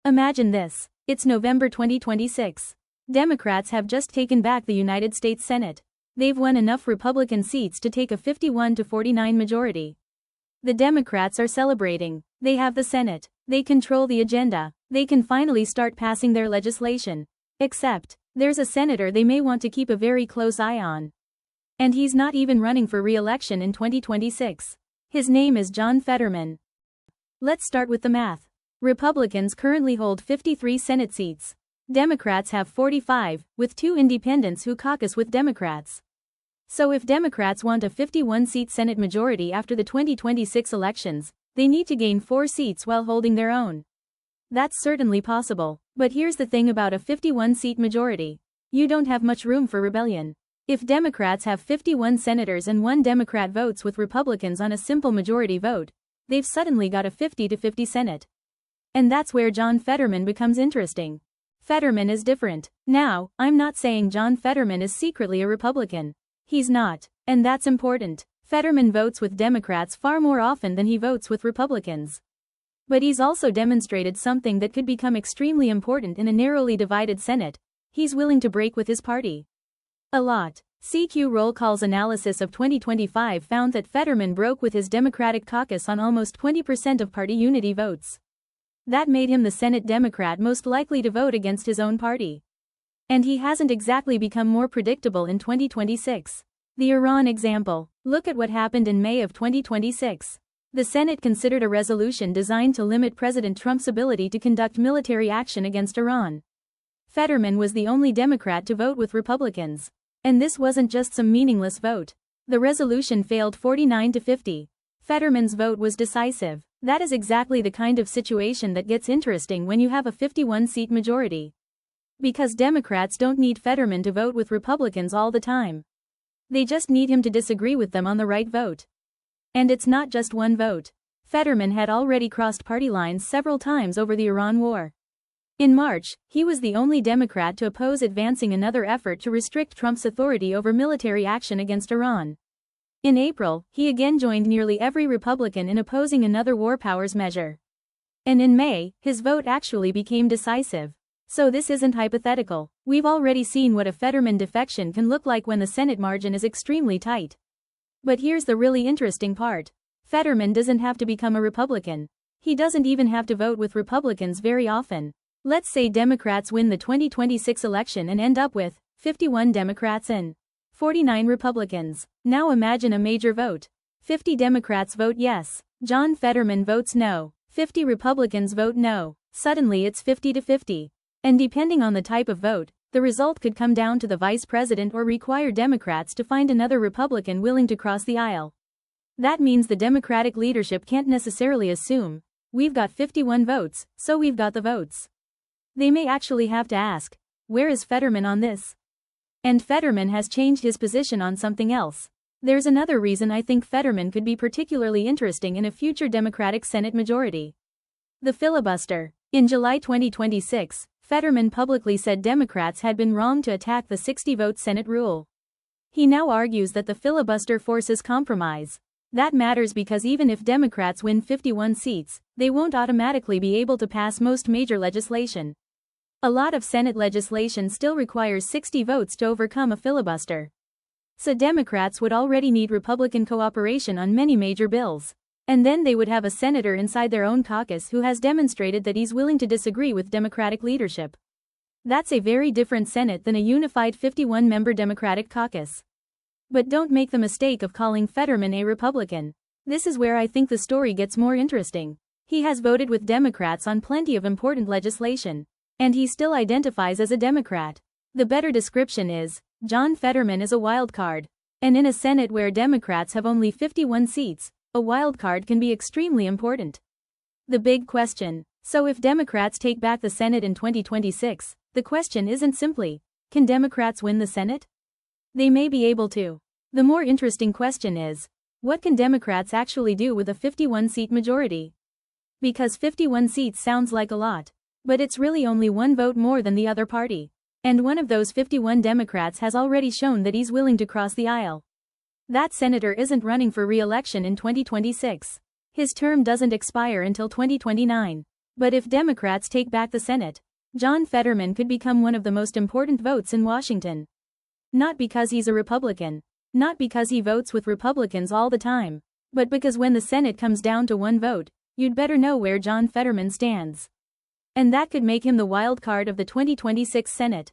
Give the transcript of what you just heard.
Imagine this. It's November 2026. Democrats have just taken back the United States Senate. They've won enough Republican seats to take a 51-49 majority. The Democrats are celebrating. They have the Senate. They control the agenda. They can finally start passing their legislation. Except, there's a senator they may want to keep a very close eye on. And he's not even running for re-election in 2026. His name is John Fetterman. Let's start with the math. Republicans currently hold 53 Senate seats. Democrats have 45, with 2 independents who caucus with Democrats. So if Democrats want a 51-seat Senate majority after the 2026 elections, they need to gain 4 seats while holding their own. That's certainly possible, but here's the thing about a 51-seat majority. You don't have much room for rebellion. If Democrats have 51 senators and 1 Democrat votes with Republicans on a simple majority vote, they've suddenly got a 50-50 Senate. And that's where John Fetterman becomes interesting. Fetterman is different. Now, I'm not saying John Fetterman is secretly a Republican. He's not, and that's important. Fetterman votes with Democrats far more often than he votes with Republicans. But he's also demonstrated something that could become extremely important in a narrowly divided Senate. He's willing to break with his party. A lot. CQ Roll Call's analysis of 2025 found that Fetterman broke with his Democratic caucus on almost 20% of party unity votes. That made him the Senate Democrat most likely to vote against his own party. And he hasn't exactly become more predictable in 2026. The Iran example. Look at what happened in May of 2026. The Senate considered a resolution designed to limit President Trump's ability to conduct military action against Iran. Fetterman was the only Democrat to vote with Republicans. And this wasn't just some meaningless vote. The resolution failed 49-50. Fetterman's vote was decisive. That is exactly the kind of situation that gets interesting when you have a 51-seat majority. Because Democrats don't need Fetterman to vote with Republicans all the time. They just need him to disagree with them on the right vote. And it's not just one vote. Fetterman had already crossed party lines several times over the Iran war. In March, he was the only Democrat to oppose advancing another effort to restrict Trump's authority over military action against Iran. In April, he again joined nearly every Republican in opposing another war powers measure. And in May, his vote actually became decisive. So this isn't hypothetical. We've already seen what a Fetterman defection can look like when the Senate margin is extremely tight. But here's the really interesting part. Fetterman doesn't have to become a Republican. He doesn't even have to vote with Republicans very often. Let's say Democrats win the 2026 election and end up with 51 Democrats and 49 Republicans. Now imagine a major vote. 50 Democrats vote yes. John Fetterman votes no. 50 Republicans vote no. Suddenly it's 50-50. And depending on the type of vote, the result could come down to the vice president or require Democrats to find another Republican willing to cross the aisle. That means the Democratic leadership can't necessarily assume, we've got 51 votes, so we've got the votes. They may actually have to ask, where is Fetterman on this? And Fetterman has changed his position on something else. There's another reason I think Fetterman could be particularly interesting in a future Democratic Senate majority. The filibuster. In July 2026, Fetterman publicly said Democrats had been wrong to attack the 60-vote Senate rule. He now argues that the filibuster forces compromise. That matters because even if Democrats win 51 seats, they won't automatically be able to pass most major legislation. A lot of Senate legislation still requires 60 votes to overcome a filibuster. So Democrats would already need Republican cooperation on many major bills. And then they would have a senator inside their own caucus who has demonstrated that he's willing to disagree with Democratic leadership. That's a very different Senate than a unified 51-member Democratic caucus. But don't make the mistake of calling Fetterman a Republican. This is where I think the story gets more interesting. He has voted with Democrats on plenty of important legislation. And he still identifies as a Democrat. The better description is, John Fetterman is a wild card. And in a Senate where Democrats have only 51 seats, a wild card can be extremely important. The big question. So if Democrats take back the Senate in 2026, the question isn't simply, can Democrats win the Senate? They may be able to. The more interesting question is, what can Democrats actually do with a 51-seat majority? Because 51 seats sounds like a lot. But it's really only one vote more than the other party. And one of those 51 Democrats has already shown that he's willing to cross the aisle. That senator isn't running for re-election in 2026. His term doesn't expire until 2029. But if Democrats take back the Senate, John Fetterman could become one of the most important votes in Washington. Not because he's a Republican. Not because he votes with Republicans all the time. But because when the Senate comes down to one vote, you'd better know where John Fetterman stands. And that could make him the wild card of the 2026 Senate.